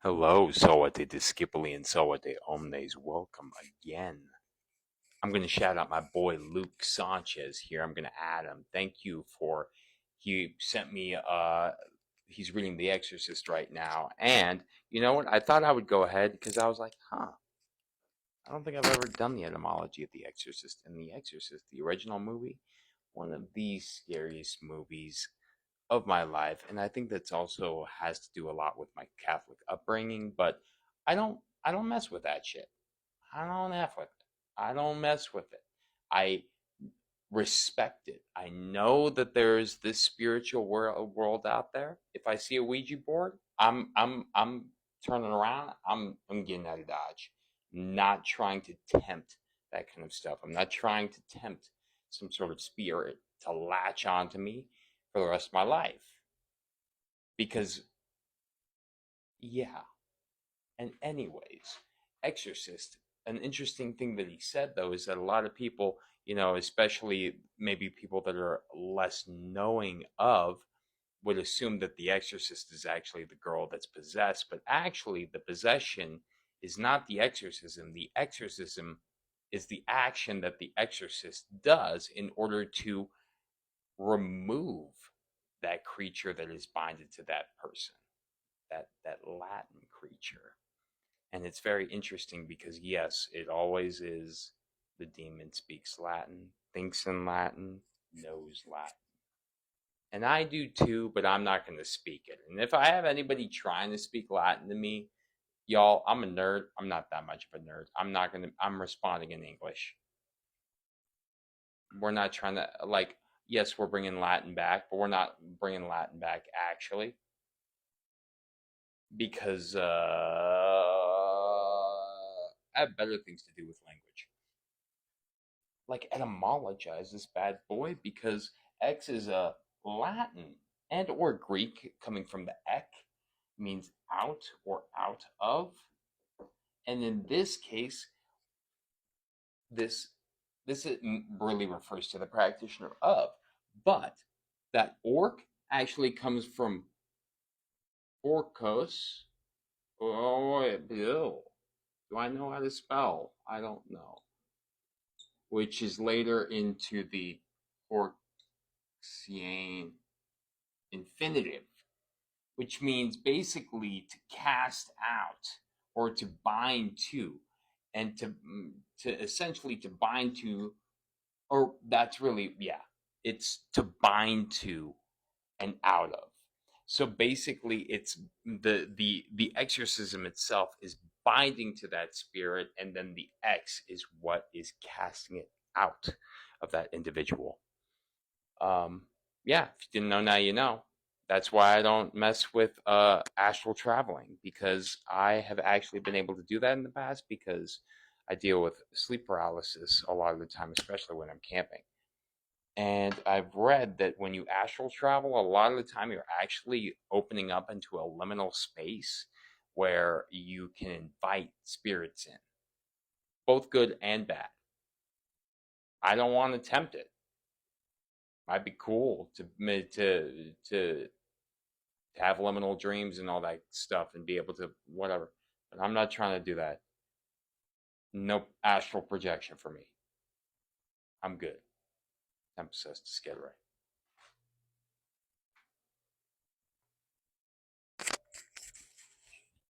Hello, Soa de Discipoli and Soa de Omnes. Welcome again. I'm going to shout out my boy Luke Sanchez here. I'm going to add him. Thank you for, he sent me, he's reading The Exorcist right now. And you know what? I thought I would go ahead because I was like, I don't think I've ever done the etymology of The Exorcist. And The Exorcist, the original movie, one of the scariest movies of my life, and I think that's also has to do a lot with my Catholic upbringing. But I don't mess with that shit. I don't f with it. I don't mess with it. I respect it. I know that there's this spiritual world out there. If I see a Ouija board, I'm turning around. I'm getting out of Dodge. Not trying to tempt that kind of stuff. I'm not trying to tempt some sort of spirit to latch onto me for the rest of my life. Because, yeah. And, anyways, Exorcist, an interesting thing that he said, though, is that a lot of people, especially maybe people that are less knowing of, would assume that the exorcist is actually the girl that's possessed. But actually, the possession is not the exorcism. The exorcism is the action that the exorcist does in order to remove that creature that is binded to that person, that Latin creature. And it's very interesting because yes, it always is the demon speaks Latin, thinks in Latin, knows Latin. And I do too, but I'm not going to speak it. And if I have anybody trying to speak Latin to me, y'all, I'm a nerd. I'm not that much of a nerd. I'm responding in English. We're not trying to, like, yes, we're bringing Latin back, but we're not bringing Latin back actually because I have better things to do with language. Like etymologize this bad boy because X is a Latin and or Greek coming from the ek means out or out of. And in this case, this this really refers to the practitioner of, but that orc actually comes from orcos. Oh, ew. Do I know how to spell? I don't know. Which is later into the orcian infinitive, which means basically to cast out or to bind to, and to essentially to bind to, or that's really, yeah, it's to bind to and out of. So basically, it's the exorcism itself is binding to that spirit, and then the X is what is casting it out of that individual. Yeah, if you didn't know, now you know. That's why I don't mess with astral traveling, because I have actually been able to do that in the past because I deal with sleep paralysis a lot of the time, especially when I'm camping. And I've read that when you astral travel, a lot of the time you're actually opening up into a liminal space where you can invite spirits in, both good and bad. I don't want to tempt it. Might be cool to have liminal dreams and all that stuff and be able to whatever. But I'm not trying to do that. No astral projection for me. I'm good. I'm obsessed to get right.